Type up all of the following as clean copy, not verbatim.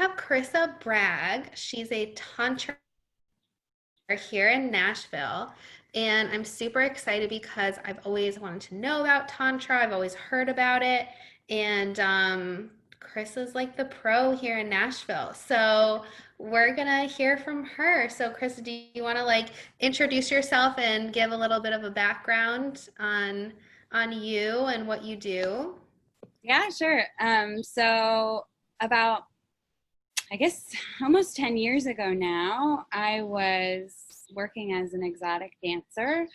have Corissa Bragg. She's a Tantra here in Nashville. And I'm super excited because I've always wanted to know about Tantra. I've always heard about it. And Chris is like the pro here in Nashville. So we're gonna hear from her. So Chris, do you want to like introduce yourself and give a little bit of a background on you and what you do? Yeah, sure. So about, I guess, almost 10 years ago now, I was working as an exotic dancer,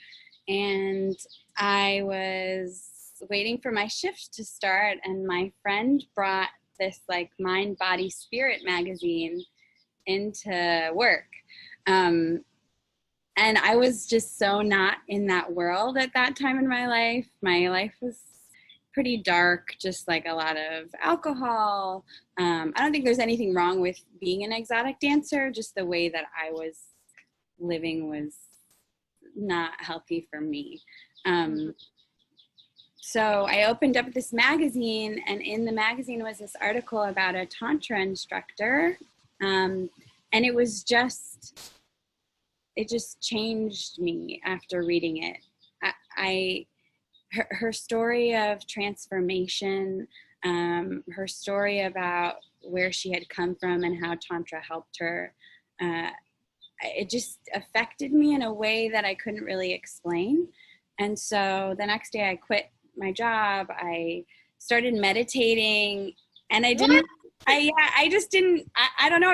and I was waiting for my shift to start, and my friend brought this like Mind, Body, Spirit magazine into work. Um, and I was just so not in that world at that time in my life. My life was pretty dark, just like a lot of alcohol. I don't think there's anything wrong with being an exotic dancer, just the way that I was living was not healthy for me. So I opened up this magazine, and in the magazine was this article about a Tantra instructor. And it just changed me after reading it. Her story of transformation, her story about where she had come from and how Tantra helped her, it just affected me in a way that I couldn't really explain. And so the next day I quit my job, I started meditating, and I don't know, I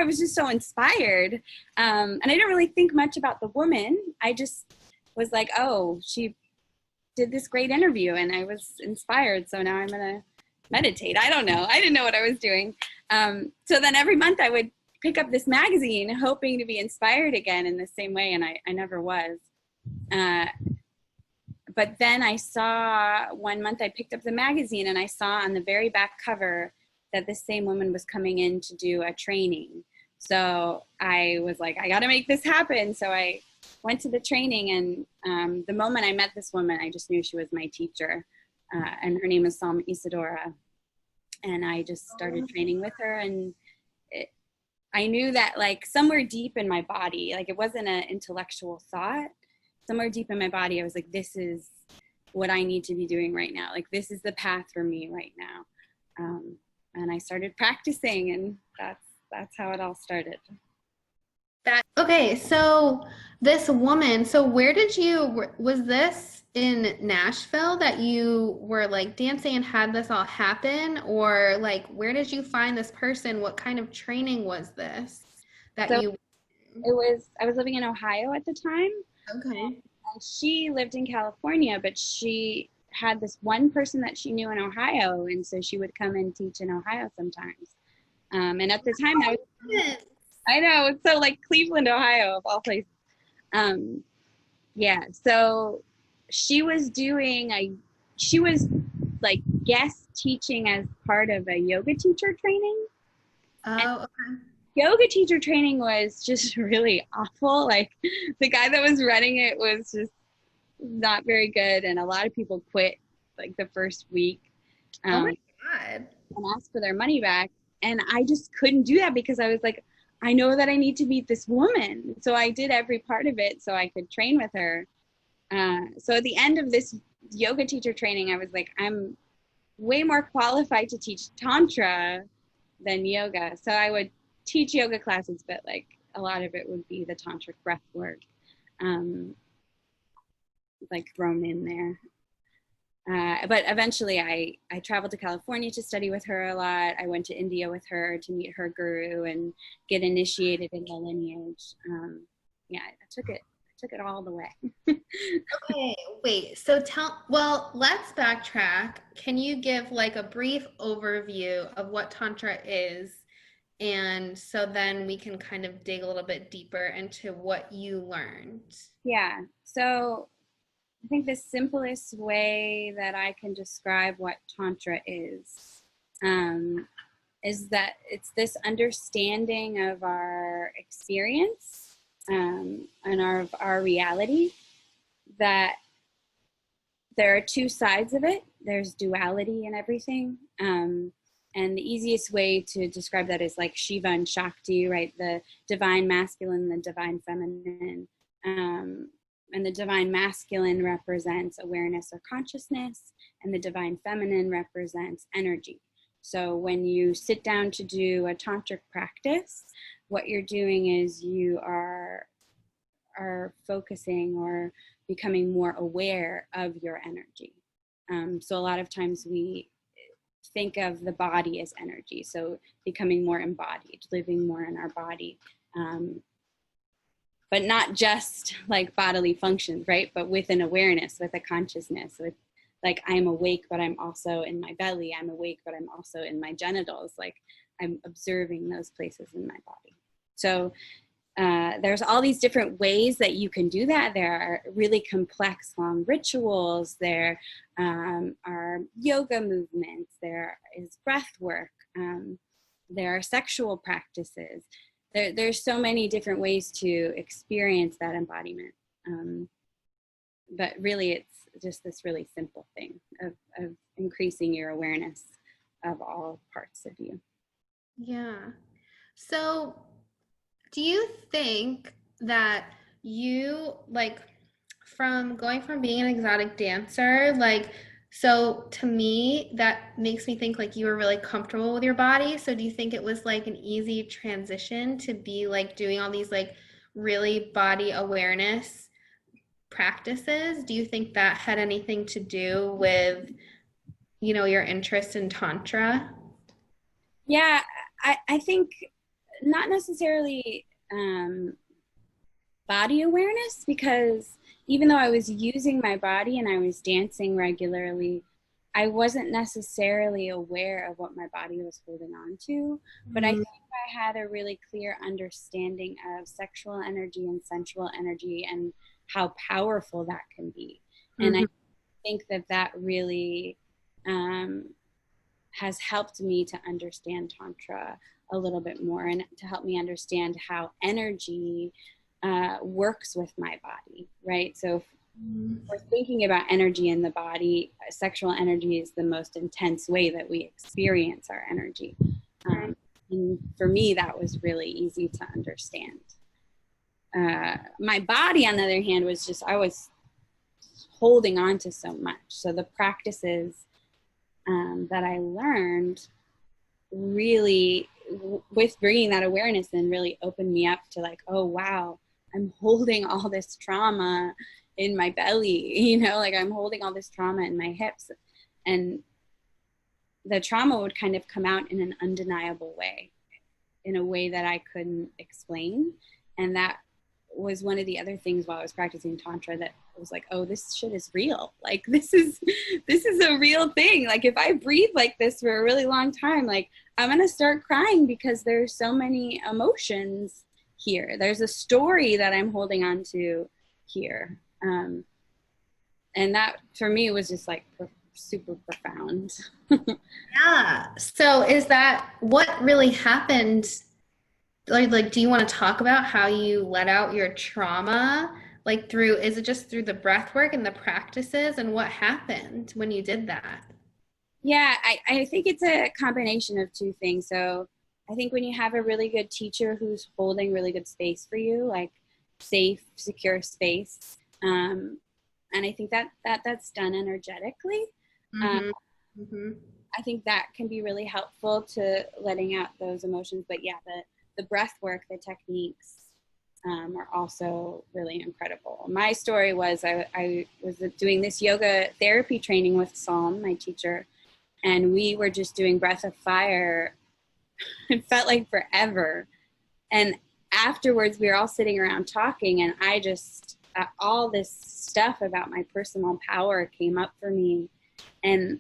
was just so inspired. And I didn't really think much about the woman. I just was like, oh, she did this great interview and I was inspired. So now I'm going to meditate. I don't know. I didn't know what I was doing. So then every month I would pick up this magazine hoping to be inspired again in the same way. And I never was. But then I saw one month I picked up the magazine and I saw on the very back cover that this same woman was coming in to do a training. So I was like, I got to make this happen. So I went to the training, and the moment I met this woman, I just knew she was my teacher, and her name is Salma Isadora. And I just started training with her, and I knew that like somewhere deep in my body, like it wasn't an intellectual thought, somewhere deep in my body, I was like, this is what I need to be doing right now. Like, this is the path for me right now. And I started practicing, and that's how it all started. Okay, so this woman, so was this in Nashville that you were like dancing and had this all happen? Or like, where did you find this person? What kind of training was this that So you? I was living in Ohio at the time. Okay. And she lived in California, but she had this one person that she knew in Ohio. And so she would come and teach in Ohio sometimes. And at the time I know, it's so like Cleveland, Ohio, of all places. Yeah, so she was she was like guest teaching as part of a yoga teacher training. And Oh, okay. yoga teacher training was just really awful. Like the guy that was running it was just not very good, and a lot of people quit like the first week, Oh my um, God. and asked for their money back. And I just couldn't do that because I was like, I know that I need to meet this woman. So I did every part of it so I could train with her. So at the end of this yoga teacher training, I was like, I'm way more qualified to teach Tantra than yoga. So I would teach yoga classes, but like a lot of it would be the Tantric breathwork, like thrown in there. But eventually I traveled to California to study with her a lot. I went to India with her to meet her guru and get initiated in the lineage. Yeah, I took it all the way. Okay, wait. Well, let's backtrack. Can you give like a brief overview of what Tantra is? And so then we can kind of dig a little bit deeper into what you learned. Yeah, so I think the simplest way that I can describe what Tantra is that it's this understanding of our experience, and our reality, that there are two sides of it. There's duality in everything. And And the easiest way to describe that is like Shiva and Shakti, right? The divine masculine, the divine feminine. And the divine masculine represents awareness or consciousness, and the divine feminine represents energy. So when you sit down to do a tantric practice, what you're doing is you are focusing or becoming more aware of your energy. So a lot of times we think of the body as energy. So becoming more embodied, living more in our body. But not just like bodily functions, right? But with an awareness, with a consciousness, with like I'm awake, but I'm also in my belly. I'm awake, but I'm also in my genitals. Like I'm observing those places in my body. So there's all these different ways that you can do that. There are really complex, long rituals. There are yoga movements. There is breath work. There are sexual practices. There's so many different ways to experience that embodiment. But really, it's just this really simple thing of increasing your awareness of all parts of you. Yeah. So, do you think that you like from going from being an exotic dancer, like, so to me, that makes me think like you were really comfortable with your body. So, do you think it was like an easy transition to be like doing all these like really body awareness practices? Do you think that had anything to do with, your interest in Tantra? Yeah, I think not necessarily body awareness, because even though I was using my body and I was dancing regularly, I wasn't necessarily aware of what my body was holding on to. But I think I had a really clear understanding of sexual energy and sensual energy and how powerful that can be. And I think that really has helped me to understand Tantra a little bit more, and to help me understand how energy works with my body, right? So if we're thinking about energy in the body, sexual energy is the most intense way that we experience our energy. And for me, that was really easy to understand. My body, on the other hand, was just, I was holding on to so much. So the practices that I learned really, with bringing that awareness in, really opened me up to like, oh, wow, I'm holding all this trauma in my belly, like I'm holding all this trauma in my hips. And the trauma would kind of come out in an undeniable way, in a way that I couldn't explain. And that was one of the other things while I was practicing Tantra, that was like, oh, this shit is real. Like, this is a real thing. Like, if I breathe like this for a really long time, like, I'm going to start crying because there's so many emotions here. There's a story that I'm holding on to here. And that for me was just like super profound. Yeah. So is that what really happened? Like, do you want to talk about how you let out your trauma? Like is it just through the breath work and the practices, and what happened when you did that? Yeah, I think it's a combination of two things. So I think when you have a really good teacher who's holding really good space for you, like safe, secure space, and I think that's done energetically. I think that can be really helpful to letting out those emotions. But yeah, the breath work, the techniques are also really incredible. My story was I was doing this yoga therapy training with Psalm, my teacher, and we were just doing breath of fire. It felt like forever. And afterwards, we were all sitting around talking, and I just, all this stuff about my personal power came up for me. And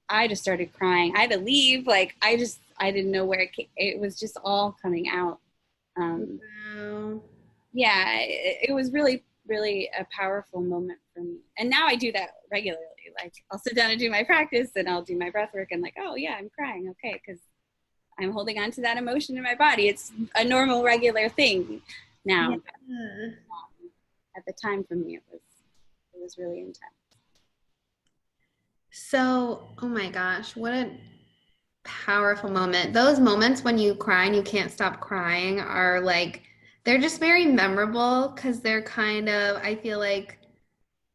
I just started crying. I had to leave. Like, I didn't know where it was just all coming out. Yeah, it was really, really a powerful moment for me. And now I do that regularly. Like, I'll sit down and do my practice, and I'll do my breath work, and like, oh yeah, I'm crying. Okay. Because I'm holding on to that emotion in my body. It's a normal, regular thing now. Yeah. At the time for me, it was really intense. So, oh my gosh, what a powerful moment. Those moments when you cry and you can't stop crying are like, they're just very memorable because they're kind of, I feel like,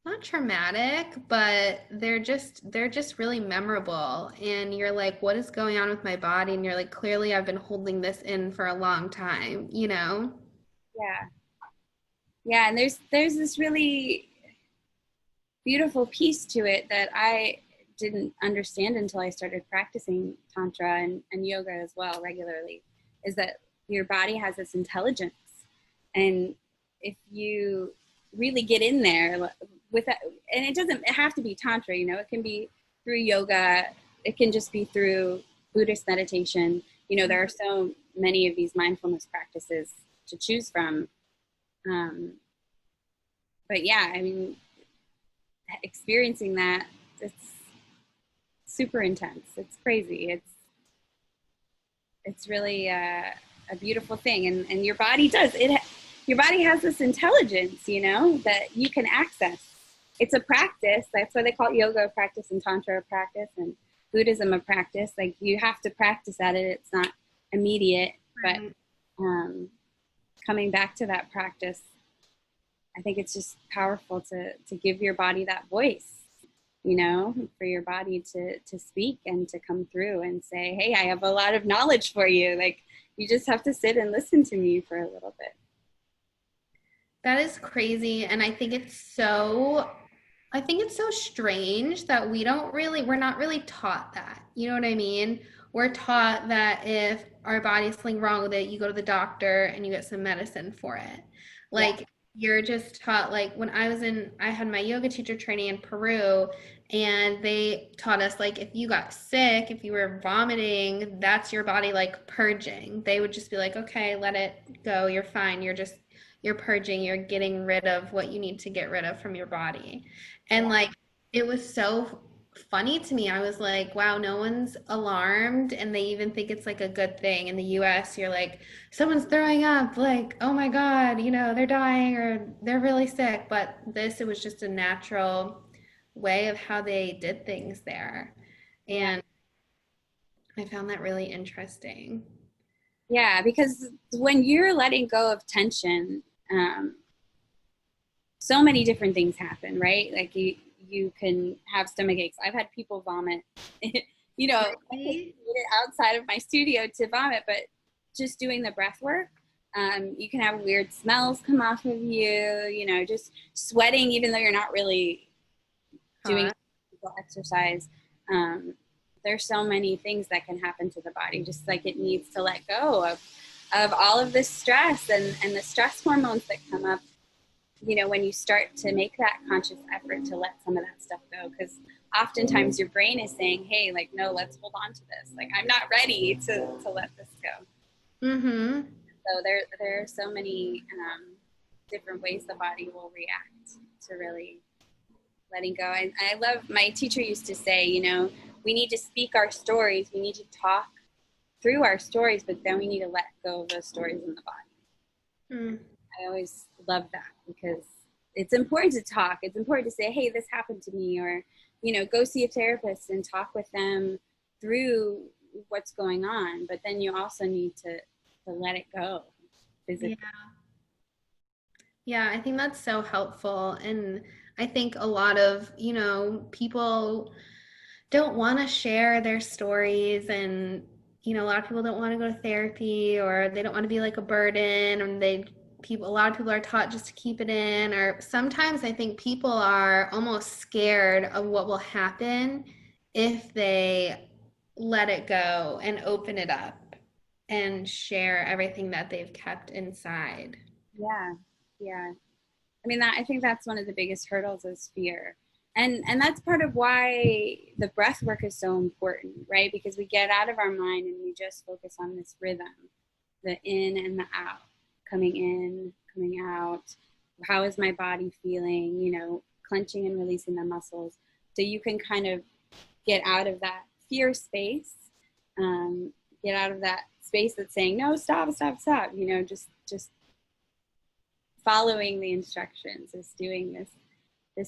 not traumatic, but they're just really memorable. And you're like, what is going on with my body? And you're like, clearly I've been holding this in for a long time, you know? Yeah. Yeah, and there's this really beautiful piece to it that I didn't understand until I started practicing Tantra and yoga as well regularly, is that your body has this intelligence. And if you really get in there with that, and it doesn't have to be Tantra, you know, it can be through yoga, it can just be through Buddhist meditation. You know, there are so many of these mindfulness practices to choose from. Um, but yeah, I mean, experiencing that, it's super intense. It's crazy. It's really a beautiful thing, and your body does it. Your body has this intelligence, you know, that you can access. It's a practice. That's why they call it yoga a practice and Tantra a practice and Buddhism a practice. Like you have to practice at it. It's not immediate, but coming back to that practice, I think it's just powerful to give your body that voice, you know, for your body to speak and to come through and say, hey, I have a lot of knowledge for you. Like, you just have to sit and listen to me for a little bit. That is crazy. And I think it's so strange that we're not really taught that. You know what I mean? We're taught that if our body's something wrong with it, you go to the doctor and you get some medicine for it. Yeah. Like you're just taught, like when I had my yoga teacher training in Peru, and they taught us like if you got sick, if you were vomiting, that's your body like purging. They would just be like, okay, let it go, you're fine. You're purging, you're getting rid of what you need to get rid of from your body. And like it was so funny to me. I was like, wow, no one's alarmed and they even think it's like a good thing. In the US, you're like, someone's throwing up, like, oh my God, they're dying or they're really sick. But it was just a natural way of how they did things there. Yeah. And I found that really interesting. Yeah, because when you're letting go of tension, um, so many different things happen, right? Like you can have stomach aches. I've had people vomit, you know, Really? outside of my studio to vomit, but just doing the breath work, you can have weird smells come off of you, you know, just sweating, even though you're not really doing Huh? physical exercise. Um, there's so many things that can happen to the body, just like it needs to let go of all of this stress and the stress hormones that come up, you know, when you start to make that conscious effort to let some of that stuff go. Because oftentimes your brain is saying, hey, like, no, let's hold on to this. Like, I'm not ready to let this go. Mm-hmm. So there are so many different ways the body will react to really letting go. And I love, my teacher used to say, you know, we need to speak our stories. We need to talk through our stories, but then we need to let go of those stories in the body. Mm. I always love that because it's important to talk. It's important to say, hey, this happened to me, or, you know, go see a therapist and talk with them through what's going on. But then you also need to let it go physically. Yeah. Yeah, I think that's so helpful. And I think a lot of, people don't want to share their stories, and a lot of people don't want to go to therapy, or they don't want to be like a burden, and a lot of people are taught just to keep it in, or sometimes I think people are almost scared of what will happen if they let it go and open it up and share everything that they've kept inside. Yeah, yeah. I mean, I think that's one of the biggest hurdles is fear. And that's part of why the breath work is so important, right? Because we get out of our mind and we just focus on this rhythm, the in and the out, coming in, coming out. How is my body feeling? You know, clenching and releasing the muscles. So you can kind of get out of that fear space, get out of that space that's saying, no, stop, stop, stop. You know, just following the instructions, is doing this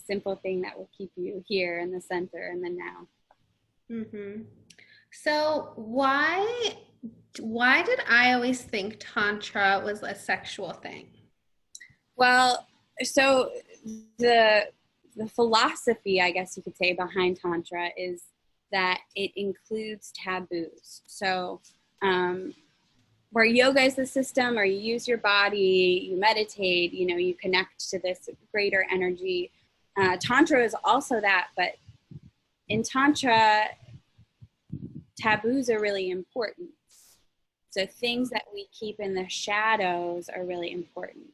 simple thing that will keep you here in the center and the now. Mm-hmm. So why did I always think Tantra was a sexual thing? Well, so the the philosophy, I guess you could say, behind Tantra is that it includes taboos. So where yoga is the system, or you use your body, you meditate, you connect to this greater energy. Tantra is also that, but in Tantra, taboos are really important. So things that we keep in the shadows are really important.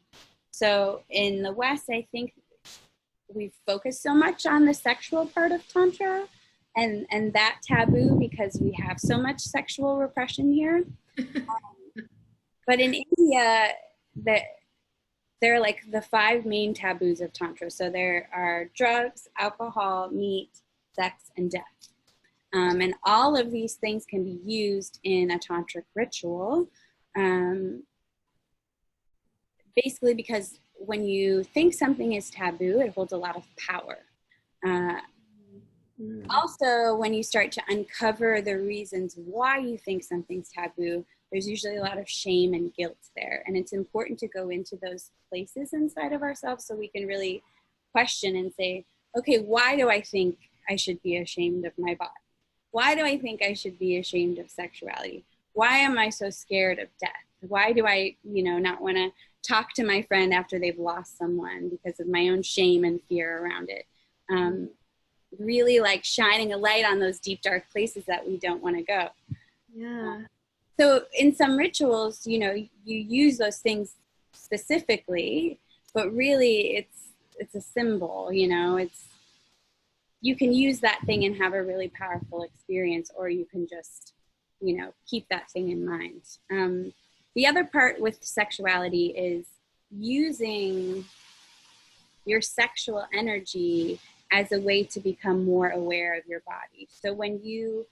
So in the West, I think we focus so much on the sexual part of Tantra and that taboo because we have so much sexual repression here. But in India, there are like the 5 main taboos of Tantra. So there are drugs, alcohol, meat, sex, and death. And all of these things can be used in a tantric ritual, basically because when you think something is taboo, it holds a lot of power. Also, when you start to uncover the reasons why you think something's taboo, there's usually a lot of shame and guilt there. And it's important to go into those places inside of ourselves so we can really question and say, okay, why do I think I should be ashamed of my body? Why do I think I should be ashamed of sexuality? Why am I so scared of death? Why do I, not want to talk to my friend after they've lost someone because of my own shame and fear around it? Really like shining a light on those deep, dark places that we don't want to go. Yeah. So in some rituals, you use those things specifically, but really it's a symbol, you can use that thing and have a really powerful experience, or you can just, keep that thing in mind. The other part with sexuality is using your sexual energy as a way to become more aware of your body. So when you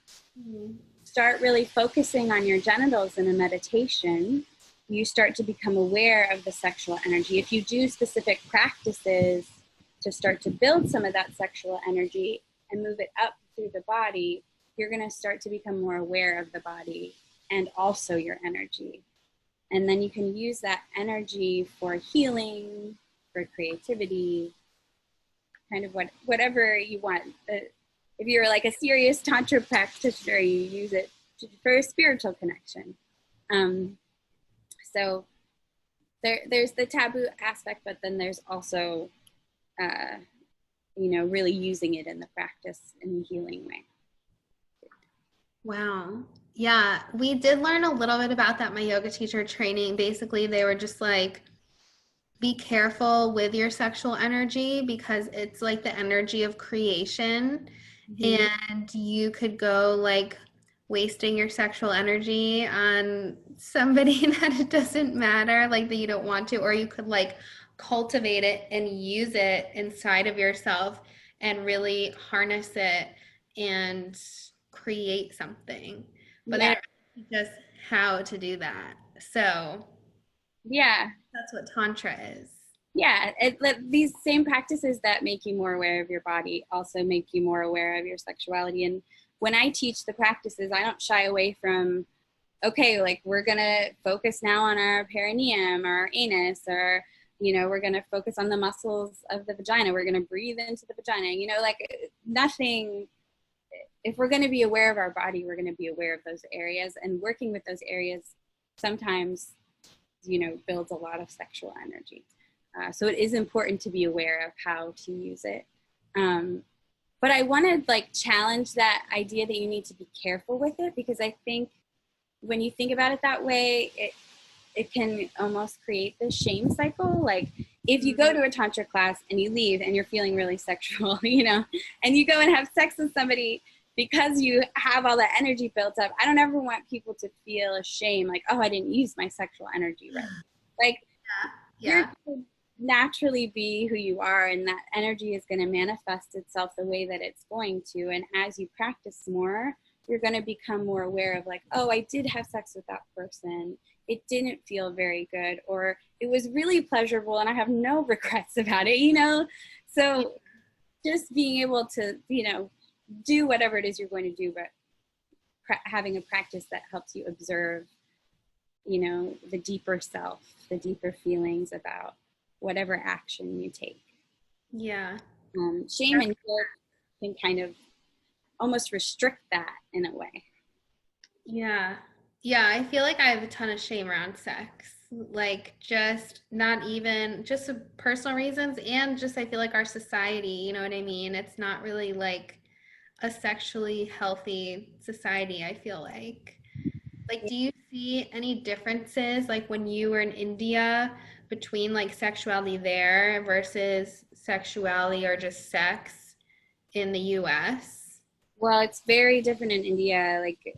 start really focusing on your genitals in a meditation, you start to become aware of the sexual energy. If you do specific practices to start to build some of that sexual energy and move it up through the body, you're going to start to become more aware of the body and also your energy. And then you can use that energy for healing, for creativity, kind of whatever you want. If you're like a serious Tantra practitioner, you use it for a spiritual connection. So there's the taboo aspect, but then there's also, really using it in the practice in a healing way. Wow. Yeah, we did learn a little bit about that in my yoga teacher training. Basically, they were just like, be careful with your sexual energy because it's like the energy of creation. And you could go like wasting your sexual energy on somebody that it doesn't matter, like that you don't want to, or you could like cultivate it and use it inside of yourself and really harness it and create something. But they Yeah. don't teach us how to do that. So Yeah. that's what Tantra is. Yeah. These same practices that make you more aware of your body also make you more aware of your sexuality. And when I teach the practices, I don't shy away from, okay, like we're going to focus now on our perineum or our anus, or, we're going to focus on the muscles of the vagina. We're going to breathe into the vagina, like nothing. If we're going to be aware of our body, we're going to be aware of those areas, and working with those areas sometimes, builds a lot of sexual energy. So it is important to be aware of how to use it. But I want to like challenge that idea that you need to be careful with it, because I think when you think about it that way, it can almost create this shame cycle. Like if you go to a Tantra class and you leave and you're feeling really sexual, and you go and have sex with somebody because you have all that energy built up, I don't ever want people to feel ashamed, like, oh, I didn't use my sexual energy right. Like, Yeah. you're naturally be who you are, and that energy is going to manifest itself the way that it's going to. And as you practice more, you're going to become more aware of like, oh, I did have sex with that person. It didn't feel very good, or it was really pleasurable and I have no regrets about it, So just being able to, do whatever it is you're going to do, but having a practice that helps you observe, you know, the deeper self, the deeper feelings about whatever action you take. Yeah. Shame and guilt can kind of almost restrict that in a way. Yeah. Yeah, I feel like I have a ton of shame around sex. Like just not even just for personal reasons and just I feel like our society, you know what I mean? It's not really like a sexually healthy society, I feel like. Like, do you see any differences like when you were in India between like sexuality there versus sexuality or just sex in the US? Well, it's very different in India. Like,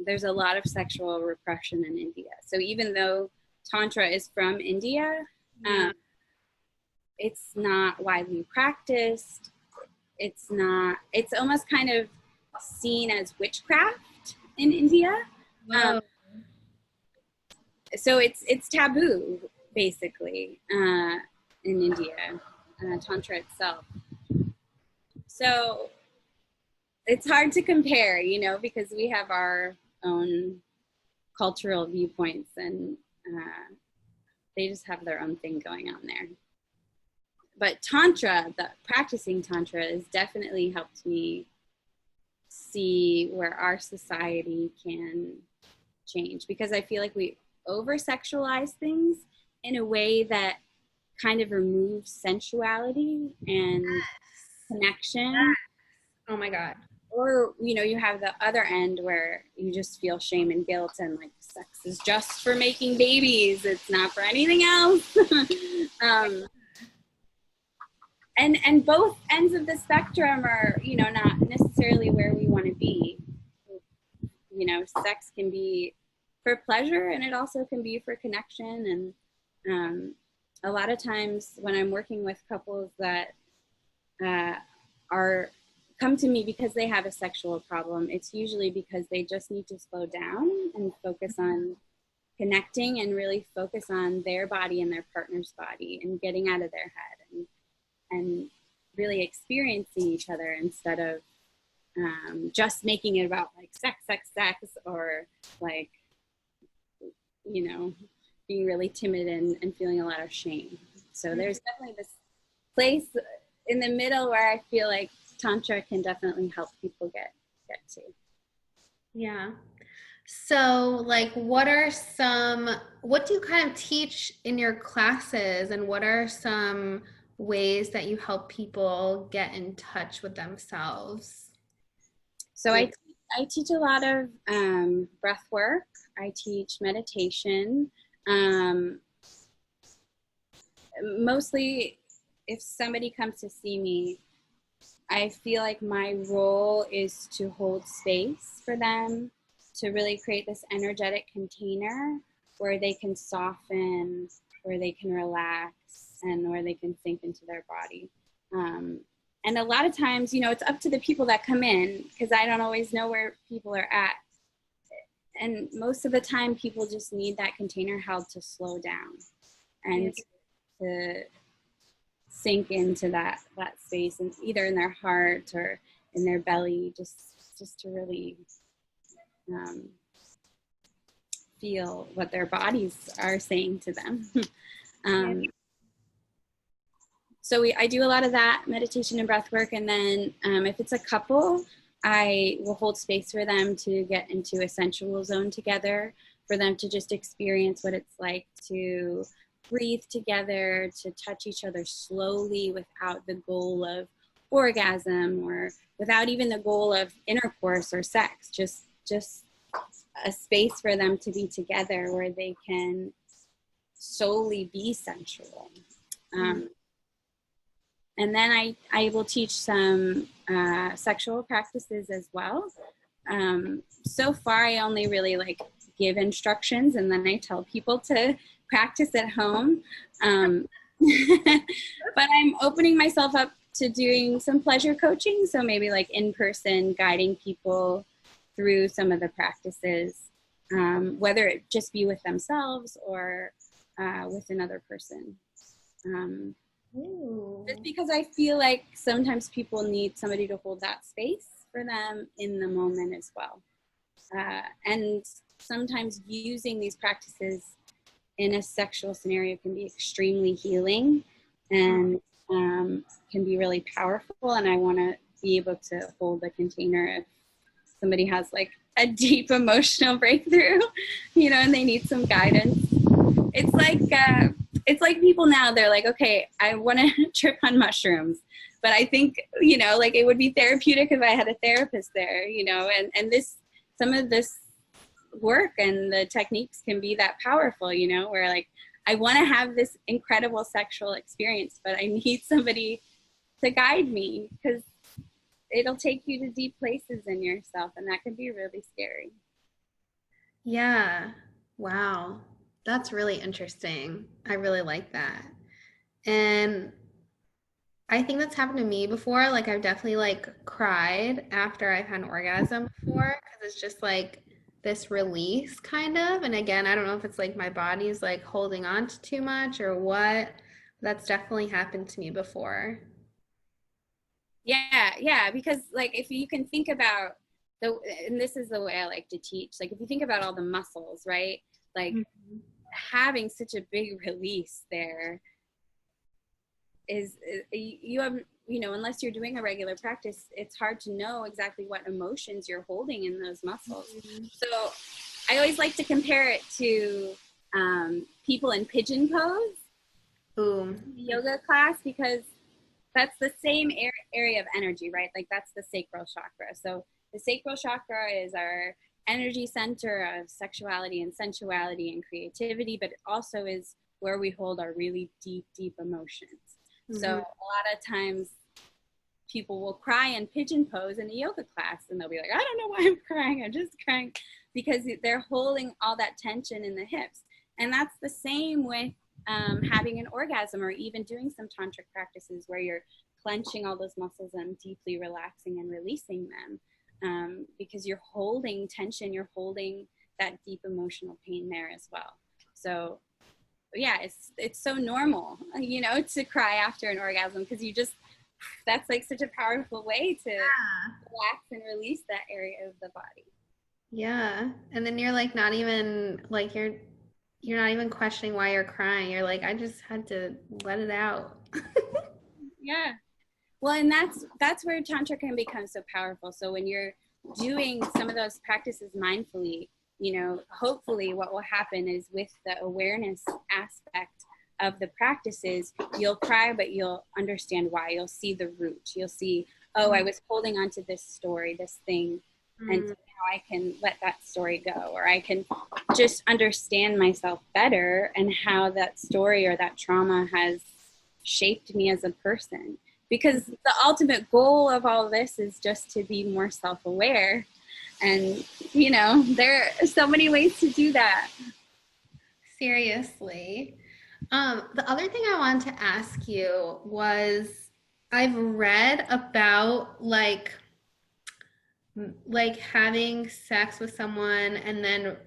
there's a lot of sexual repression in India. So even though Tantra is from India, Yeah. it's not widely practiced. It's not, it's almost kind of seen as witchcraft in India. Um, Whoa. so it's taboo, basically, in India, Tantra itself. So it's hard to compare, you know, because we have our own cultural viewpoints, and they just have their own thing going on there. But Tantra, the practicing Tantra, has definitely helped me see where our society can change, because I feel like we over sexualize things in a way that kind of removes sensuality and connection. Oh my God. Or, you know, you have the other end where you just feel shame and guilt, and like sex is just for making babies, it's not for anything else. And both ends of the spectrum are, you know, not necessarily where we want to be. You know, sex can be for pleasure, and it also can be for connection. And a lot of times when I'm working with couples that are come to me because they have a sexual problem, it's usually because they just need to slow down and focus on connecting, and really focus on their body and their partner's body, and getting out of their head, and really experiencing each other, instead of just making it about like sex, or like, you know, being really timid and feeling a lot of shame. So there's definitely this place in the middle where I feel like Tantra can definitely help people get to. Yeah. So, like, what do you kind of teach in your classes, and what are some ways that you help people get in touch with themselves? So I teach a lot of breath work. I teach meditation. Mostly, if somebody comes to see me, I feel like my role is to hold space for them, to really create this energetic container where they can soften, where they can relax, and where they can sink into their body. And a lot of times, you know, it's up to the people that come in, because I don't always know where people are at. And most of the time, people just need that container held to slow down and to sink into that space, and either in their heart or in their belly, just to really feel what their bodies are saying to them. So I do a lot of that meditation and breath work. And then if it's a couple, I will hold space for them to get into a sensual zone together, for them to just experience what it's like to breathe together, to touch each other slowly without the goal of orgasm, or without even the goal of intercourse or sex, just a space for them to be together where they can solely be sensual. And then I will teach some sexual practices as well. So far, I only really like give instructions, and then I tell people to practice at home. But I'm opening myself up to doing some pleasure coaching. So maybe like in person, guiding people through some of the practices, whether it just be with themselves or with another person. Just because I feel like sometimes people need somebody to hold that space for them in the moment as well. And sometimes using these practices in a sexual scenario can be extremely healing and can be really powerful. And I want to be able to hold a container if somebody has like a deep emotional breakthrough, you know, and they need some guidance. It's like people now, they're like, okay, I want to trip on mushrooms, but I think, you know, like it would be therapeutic if I had a therapist there, you know, and this, some of this work and the techniques can be that powerful, you know, where like, I want to have this incredible sexual experience, but I need somebody to guide me because it'll take you to deep places in yourself, and that can be really scary. Yeah. Wow. That's really interesting. I really like that. And I think that's happened to me before. Like I've definitely like cried after I've had an orgasm before because it's just like this release kind of. And again, I don't know if it's like my body's like holding on to too much or what. That's definitely happened to me before. Yeah, because like if you can think about the, and this is the way I like to teach, like if you think about all the muscles, right? Like Mhm. having such a big release there is you have, you know, unless you're doing a regular practice, it's hard to know exactly what emotions you're holding in those muscles. Mhm. So I always like to compare it to people in pigeon pose Ooh. yoga class, because that's the same area of energy, right? Like that's the sacral chakra. So the sacral chakra is our energy center of sexuality and sensuality and creativity, but it also is where we hold our really deep, deep emotions. So a Mhm. lot of times people will cry in pigeon pose in a yoga class and they'll be like, I don't know why I'm crying. I'm just crying because they're holding all that tension in the hips. And that's the same with having an orgasm or even doing some tantric practices where you're clenching all those muscles and deeply relaxing and releasing them, because you're holding tension, you're holding that deep emotional pain there as well. So yeah, it's so normal, you know, to cry after an orgasm because you just, that's like such a powerful way to relax and release that area of the body. Yeah. And then you're like not even like you're not even questioning why you're crying. You're like, I just had to let it out. Yeah. Well, and that's where tantra can become so powerful. So when you're doing some of those practices mindfully, you know, hopefully what will happen is with the awareness aspect of the practices, you'll cry, but you'll understand why. You'll see the root. You'll see, oh, I was holding on to this story, this thing, and Mm. now I can let that story go, or I can just understand myself better and how that story or that trauma has shaped me as a person. Because the ultimate goal of all this is just to be more self-aware. And, you know, there are so many ways to do that. Seriously. The other thing I wanted to ask you was I've read about like having sex with someone and then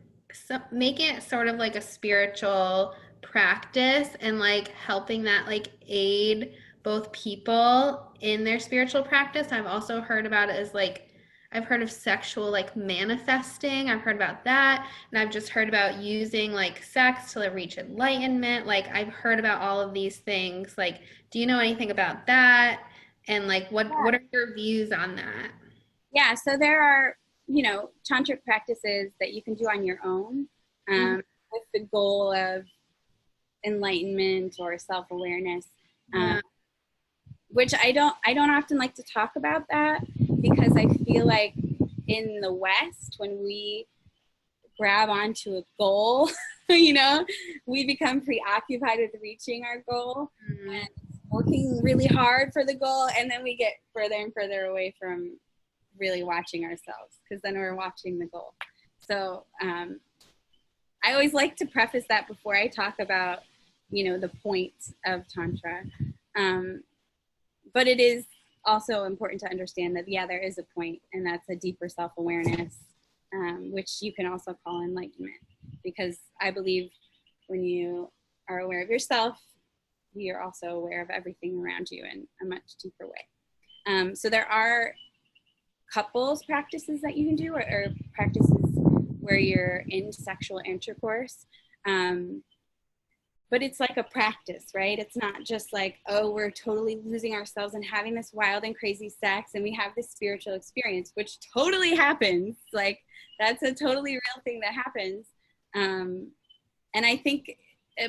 making it sort of like a spiritual practice and like helping that like aid both people in their spiritual practice. I've also heard about it as like I've heard of sexual like manifesting. I've heard about that. And I've just heard about using like sex to reach enlightenment. Like I've heard about all of these things. Like, do you know anything about that? And like what are your views on that? Yeah, so there are, you know, tantric practices that you can do on your own, Mhm. with the goal of enlightenment or self-awareness. Um, Yeah. which I don't often like to talk about that because I feel like in the West, when we grab onto a goal, you know, we become preoccupied with reaching our goal Mhm. and working really hard for the goal, and then we get further and further away from really watching ourselves because then we're watching the goal. So I always like to preface that before I talk about, you know, the point of Tantra. Um, but it is also important to understand that, yeah, there is a point, and that's a deeper self-awareness, which you can also call enlightenment, because I believe when you are aware of yourself, you're also aware of everything around you in a much deeper way. So there are couples practices that you can do, or practices where you're in sexual intercourse. But it's like a practice, right? It's not just like, oh, we're totally losing ourselves and having this wild and crazy sex and we have this spiritual experience, which totally happens. Like, that's a totally real thing that happens. And I think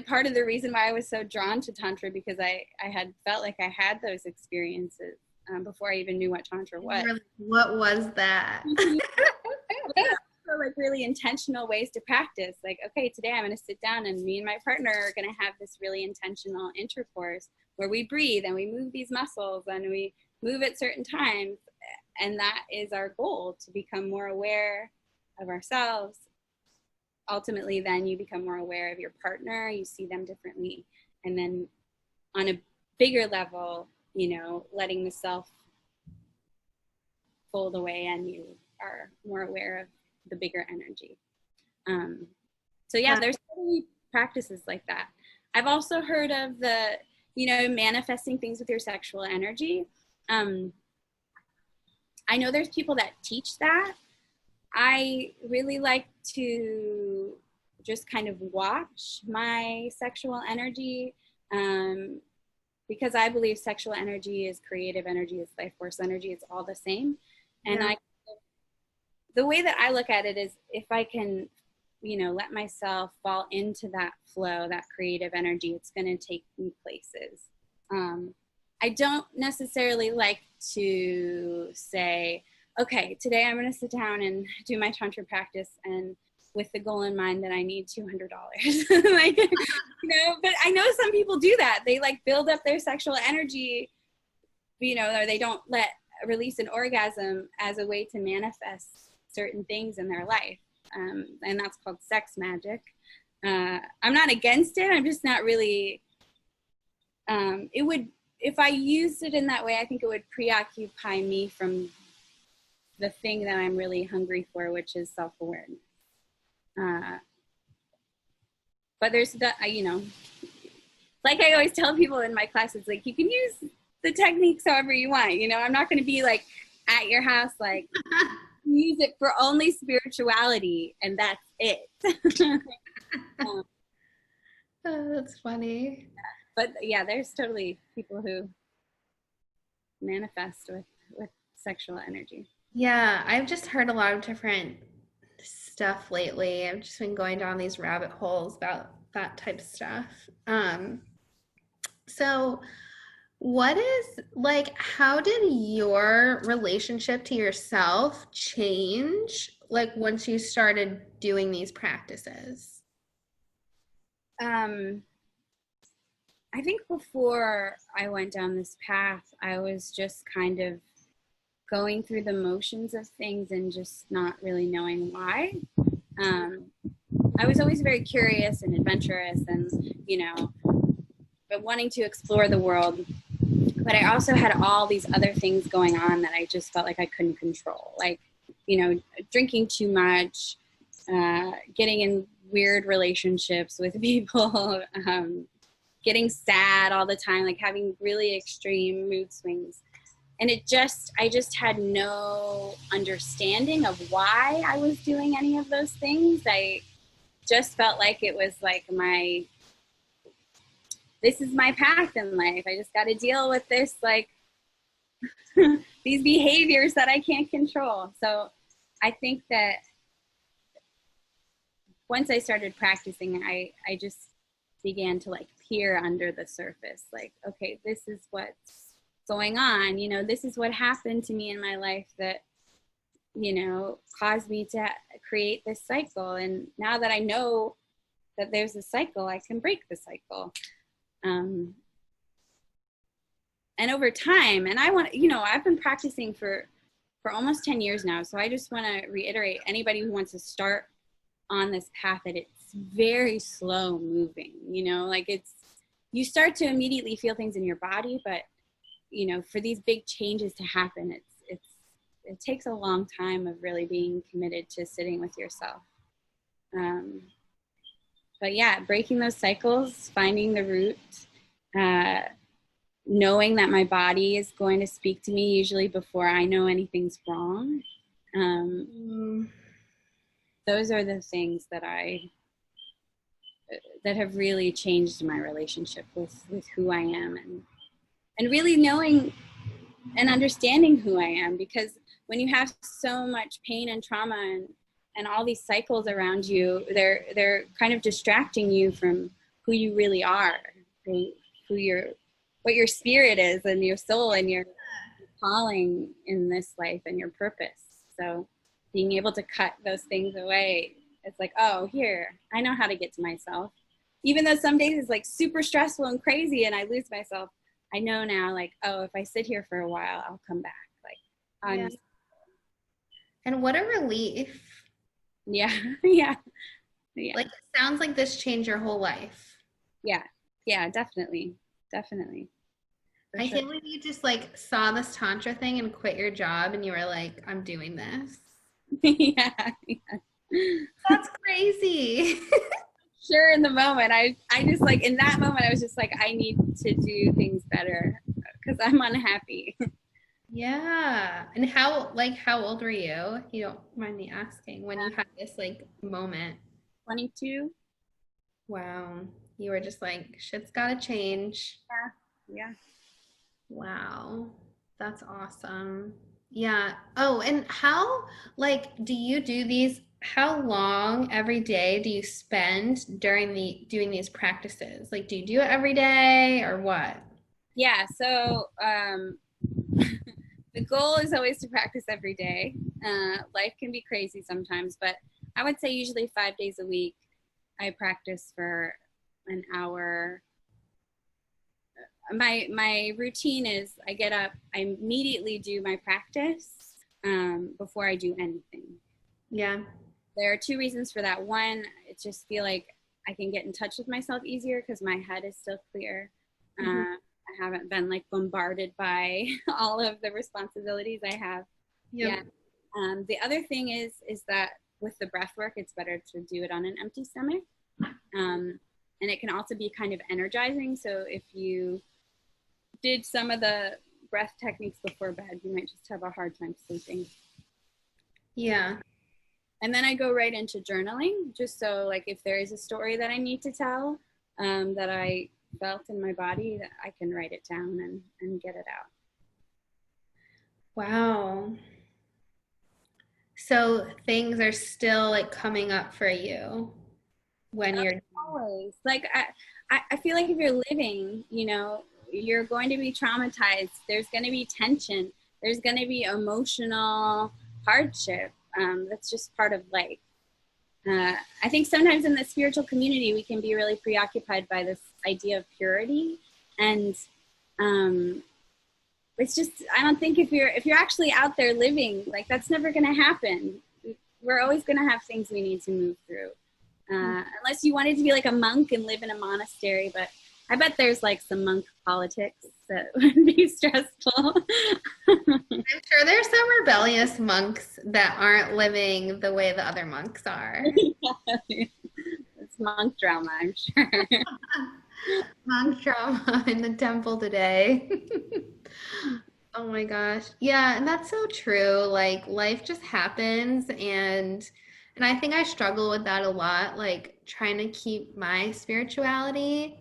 part of the reason why I was so drawn to Tantra, because I had felt like I had those experiences before I even knew what Tantra was. What was that? Like really intentional ways to practice. Like, okay, today I'm going to sit down and me and my partner are going to have this really intentional intercourse where we breathe and we move these muscles and we move at certain times. And that is our goal, to become more aware of ourselves. Ultimately, then you become more aware of your partner, you see them differently. And then on a bigger level, you know, letting the self fold away and you are more aware of the bigger energy. So yeah, there's so many practices like that. I've also heard of the, you know, manifesting things with your sexual energy. I know there's people that teach that. I really like to just kind of watch my sexual energy, because I believe sexual energy is creative energy, it's life force energy, it's all the same. And Yeah. the way that I look at it is, if I can, you know, let myself fall into that flow, that creative energy, it's going to take me places. I don't necessarily like to say, okay, today I'm going to sit down and do my Tantra practice, and with the goal in mind that I need $200. Like, you know, but I know some people do that. They like build up their sexual energy, you know, or they don't release an orgasm as a way to manifest certain things in their life. And that's called sex magic. I'm not against it. I'm just not really, it would, if I used it in that way, I think it would preoccupy me from the thing that I'm really hungry for, which is self-awareness. But there's the, you know, like I always tell people in my classes, like, you can use the techniques however you want. You know, I'm not going to be like at your house, like, use it for only spirituality and that's it. Oh, that's funny. But yeah, there's totally people who manifest with sexual energy. Yeah, I've just heard a lot of different stuff lately. I've just been going down these rabbit holes about that type of stuff. So what is like, how did your relationship to yourself change like once you started doing these practices? I think before I went down this path, I was just kind of going through the motions of things and just not really knowing why. I was always very curious and adventurous and, you know, but wanting to explore the world. But I also had all these other things going on that I just felt like I couldn't control. Like, you know, drinking too much, getting in weird relationships with people, getting sad all the time, like having really extreme mood swings. And I just had no understanding of why I was doing any of those things. I just felt like it was like this is my path in life. I just got to deal with this, like, these behaviors that I can't control. So I think that once I started practicing, I just began to like peer under the surface. Like, okay, this is what's going on. You know, this is what happened to me in my life that, you know, caused me to create this cycle. And now that I know that there's a cycle, I can break the cycle. And over time, and I want, you know, I've been practicing for almost 10 years now. So I just want to reiterate, anybody who wants to start on this path, that it's very slow moving, you know, like you start to immediately feel things in your body, but, you know, for these big changes to happen, it takes a long time of really being committed to sitting with yourself. But yeah, breaking those cycles, finding the root, knowing that my body is going to speak to me usually before I know anything's wrong. Mm. Those are the things that have really changed my relationship with who I am, and really knowing and understanding who I am, because when you have so much pain and trauma and all these cycles around you, they're kind of distracting you from who you really are, what your spirit is and your soul and your calling in this life and your purpose. So being able to cut those things away, it's like, oh, here, I know how to get to myself. Even though some days it's like super stressful and crazy and I lose myself, I know now, like, oh, if I sit here for a while, I'll come back. Like, Yeah. And what a relief. Yeah, yeah, yeah. Like, it sounds like this changed your whole life. Yeah, yeah, definitely, definitely. I feel like you just like saw this Tantra thing and quit your job and you were like, I'm doing this. Yeah, yeah. That's crazy. Sure, in the moment, I just like, in that moment, I was just like, I need to do things better because I'm unhappy. Yeah. And how old were you? You don't mind me asking when you had this like moment. 22. Wow. You were just like, shit's gotta change. Yeah, yeah. Wow. That's awesome. Yeah. Oh, and how, like, do you do these? How long every day do you spend during doing these practices? Like, do you do it every day or what? Yeah, so the goal is always to practice every day. Life can be crazy sometimes, but I would say usually 5 days a week. I practice for an hour. My routine is I get up, I immediately do my practice before I do anything. Yeah. There are two reasons for that. One, I just feel like I can get in touch with myself easier because my head is still clear. Mhm. I haven't been like bombarded by all of the responsibilities I have. Yep. Yeah. The other thing is that with the breath work, it's better to do it on an empty stomach. And it can also be kind of energizing. So if you did some of the breath techniques before bed, you might just have a hard time sleeping. Yeah. And then I go right into journaling, just so like if there is a story that I need to tell that I felt in my body, that I can write it down and get it out. Wow. So things are still like coming up for you when you're. Always. Like I feel like if you're living, you're going to be traumatized. There's going to be tension. There's going to be emotional hardship. That's just part of life. I think sometimes in the spiritual community, we can be really preoccupied by this idea of purity. And it's just, I don't think if you're actually out there living, like that's never going to happen. We're always going to have things we need to move through. Unless you wanted to be like a monk and live in a monastery, but I bet there's like some monk politics that would be stressful. I'm sure there's some rebellious monks that aren't living the way the other monks are. It's monk drama, I'm sure. Monk drama in the temple today. Oh my gosh. Yeah, and that's so true. Like life just happens and I think I struggle with that a lot, like trying to keep my spirituality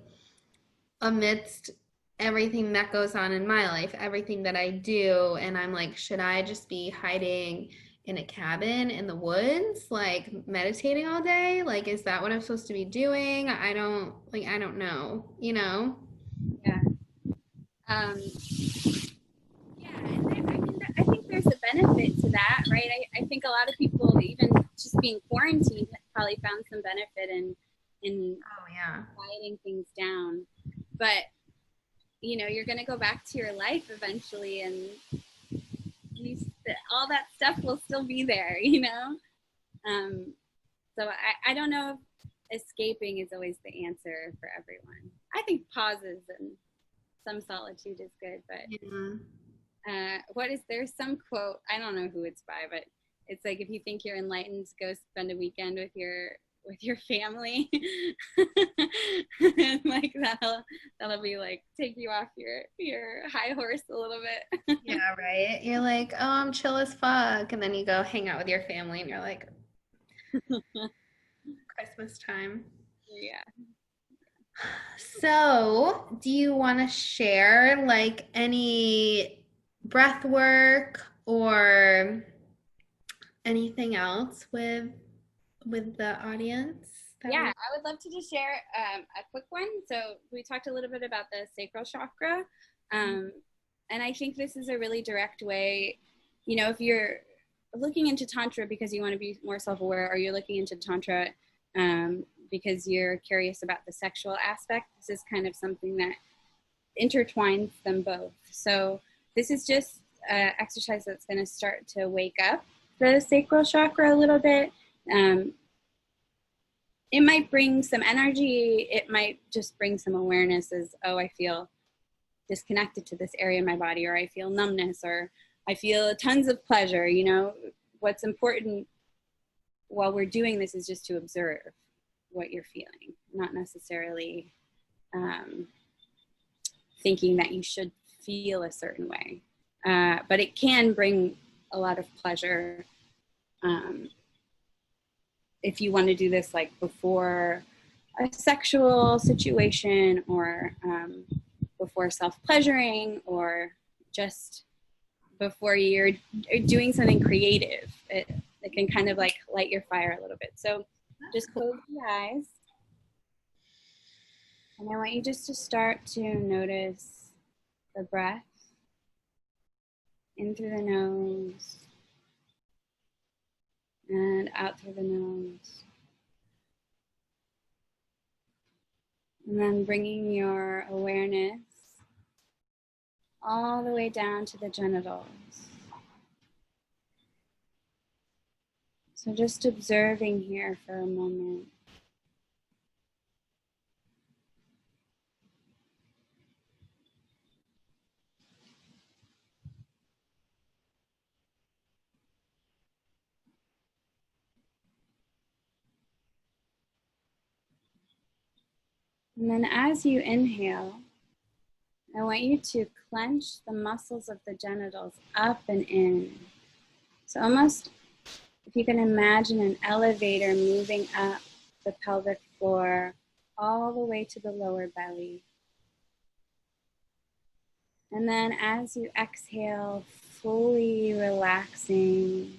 amidst everything that goes on in my life, everything that I do, and I'm like, should I just be hiding in a cabin in the woods, like meditating all day? Like, is that what I'm supposed to be doing? I don't know, you know? Yeah. Um, yeah, and I think there's a benefit to that, right? I think a lot of people, even just being quarantined, probably found some benefit in Oh yeah. quieting things down. But you're going to go back to your life eventually, and all that stuff will still be there. Um, so I don't know if escaping is always the answer for everyone. I think pauses and some solitude is good, but Yeah. there's some quote, I don't know who it's by, but it's like, if you think you're enlightened, go spend a weekend with with your family. And like that'll be like take you off your high horse a little bit. Yeah, right. You're like, oh, I'm chill as fuck. And then you go hang out with your family and you're like, Christmas time. Yeah. So, do you want to share like any breath work or anything else with the audience that Yeah, we I would love to just share a quick one. So we talked a little bit about the sacral chakra. Um, and I think this is a really direct way, you know, if you're looking into Tantra because you want to be more self-aware, or you're looking into Tantra because you're curious about the sexual aspect, this is kind of something that intertwines them both. So this is just an exercise that's going to start to wake up the sacral chakra a little bit. It might bring some energy. It might just bring some awareness as, oh, I feel disconnected to this area of my body, or I feel numbness, or I feel tons of pleasure. You know, what's important while we're doing this is just to observe what you're feeling, not necessarily thinking that you should feel a certain way. But it can bring a lot of pleasure if you want to do this like before a sexual situation, or before self-pleasuring, or just before you're doing something creative. It can kind of like light your fire a little bit. So just close your eyes. And I want you just to start to notice the breath in through the nose and out through the nose. And then bringing your awareness all the way down to the genitals. So just observing here for a moment. And then as you inhale, I want you to clench the muscles of the genitals up and in. So almost, if you can imagine an elevator moving up the pelvic floor all the way to the lower belly. And then as you exhale, fully relaxing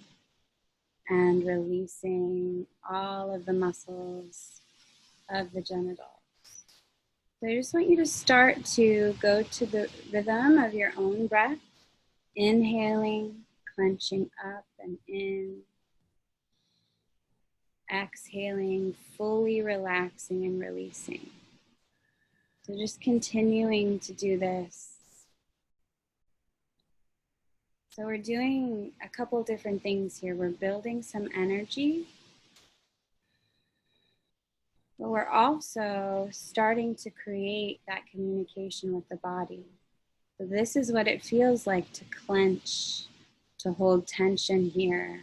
and releasing all of the muscles of the genitals. So I just want you to start to go to the rhythm of your own breath, inhaling, clenching up and in, exhaling, fully relaxing and releasing. So just continuing to do this. So we're doing a couple different things here. We're building some energy, but we're also starting to create that communication with the body. So this is what it feels like to clench, to hold tension here.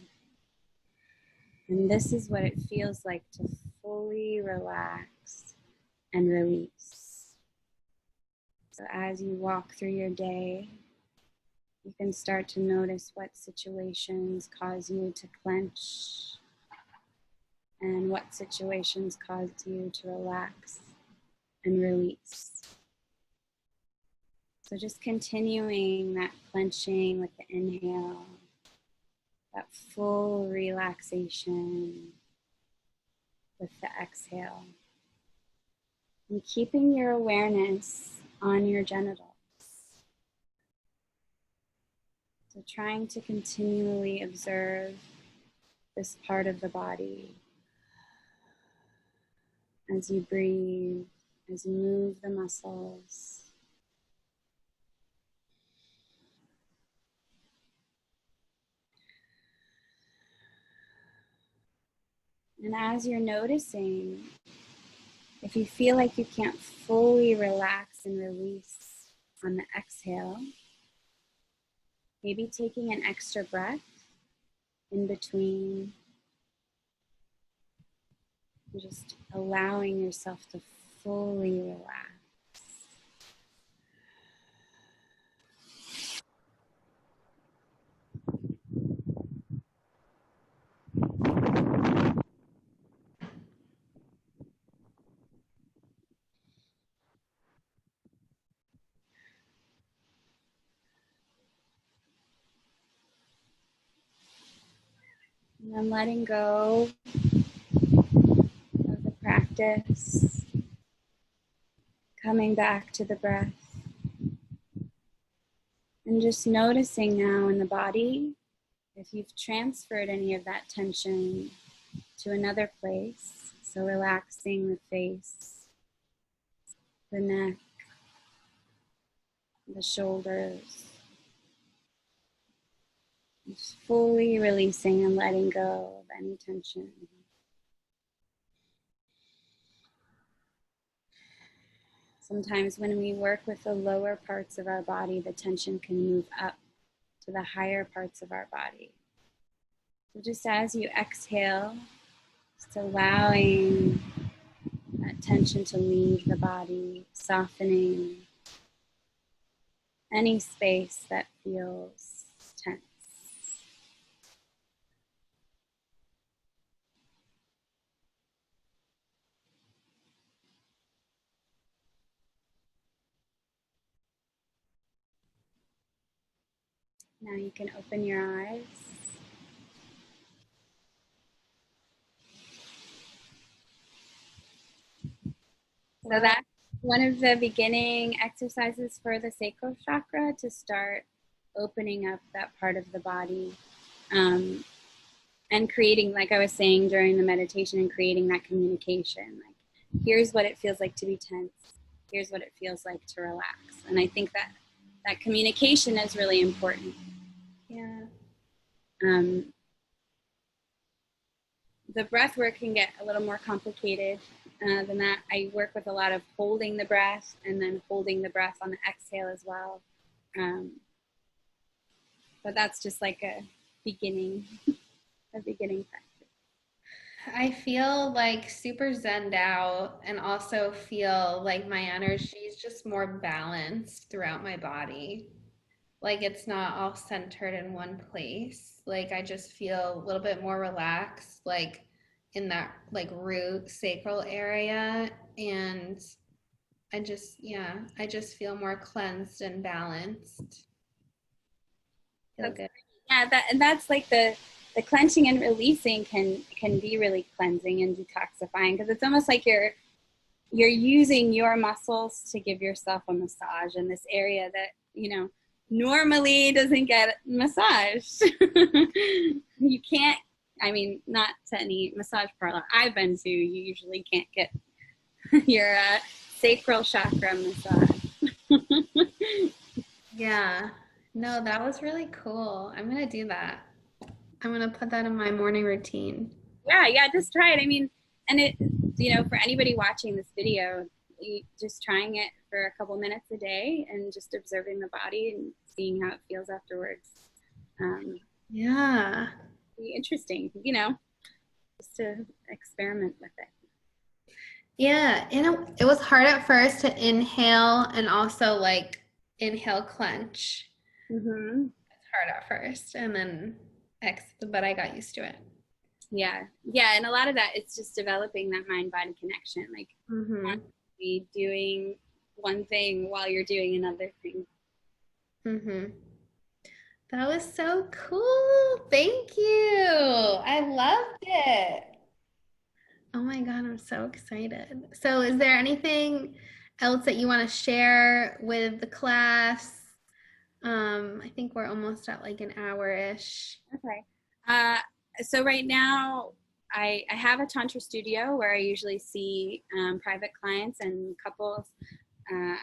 And this is what it feels like to fully relax and release. So as you walk through your day, you can start to notice what situations cause you to clench and what situations cause you to relax and release. So just continuing that clenching with the inhale, that full relaxation with the exhale. And keeping your awareness on your genitals. So trying to continually observe this part of the body as you breathe, as you move the muscles. And as you're noticing, if you feel like you can't fully relax and release on the exhale, maybe taking an extra breath in between. Just allowing yourself to fully relax. And then letting go of the practice, coming back to the breath, and just noticing now in the body if you've transferred any of that tension to another place. So relaxing the face, the neck, the shoulders, just fully releasing and letting go of any tension. Sometimes when we work with the lower parts of our body, the tension can move up to the higher parts of our body. So just as you exhale, just allowing that tension to leave the body, softening any space that feels tense. Now you can open your eyes. So that's one of the beginning exercises for the sacral chakra, to start opening up that part of the body, and creating, like I was saying during the meditation, and creating that communication. Like, here's what it feels like to be tense. Here's what it feels like to relax. And I think that that communication is really important. Yeah. The breath work can get a little more complicated than that. I work with a lot of holding the breath and then holding the breath on the exhale as well. But that's just like a beginning practice. I feel like super zenned out, and also feel like my energy is just more balanced throughout my body. Like it's not all centered in one place. Like I just feel a little bit more relaxed, like in that like root sacral area. And I just feel more cleansed and balanced. Feel That's, good. yeah, that's like the clenching and releasing can be really cleansing and detoxifying, because it's almost like you're using your muscles to give yourself a massage in this area that, normally doesn't get massaged. You can't, not to any massage parlor I've been to, you usually can't get your sacral chakra massage. Yeah. No, that was really cool. I'm gonna do that. I'm gonna put that in my morning routine. Yeah, just try it. And it, for anybody watching this video, just trying it for a couple minutes a day and just observing the body and seeing how it feels afterwards. Yeah. Be interesting, just to experiment with it. Yeah, it was hard at first to inhale and also like inhale clench. Mm-hmm. It's hard at first, and then but I got used to it. Yeah, and a lot of that, it's just developing that mind-body connection, like be doing one thing while you're doing another thing. That was so cool. Thank you. I loved it. Oh my God, I'm so excited. So, is there anything else that you want to share with the class? I think we're almost at like an hour-ish. Okay. So right now, I have a Tantra studio where I usually see private clients and couples, and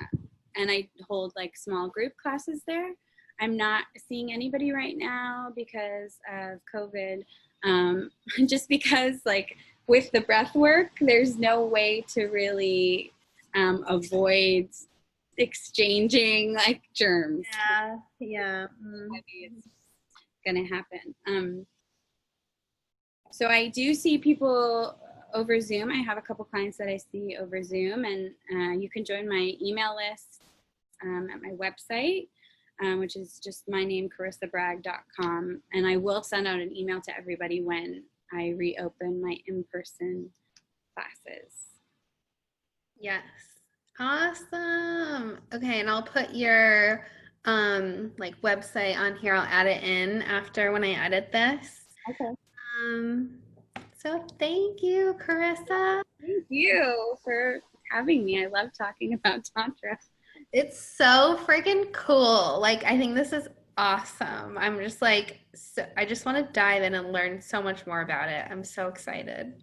I hold like small group classes there. I'm not seeing anybody right now because of COVID, just because like with the breath work, there's no way to really avoid exchanging like germs. Yeah. It's gonna happen. So I do see people over Zoom. I have a couple clients that I see over Zoom, and you can join my email list at my website, which is just my name, CorissaBragg.com. And I will send out an email to everybody when I reopen my in-person classes. Yes. Awesome. Okay, and I'll put your like website on here. I'll add it in after when I edit this. Okay. Um, so thank you, Corissa. Thank you for having me. I love talking about Tantra. It's so freaking cool. Like, I think this is awesome. I'm just like, I just want to dive in and learn so much more about it. I'm so excited.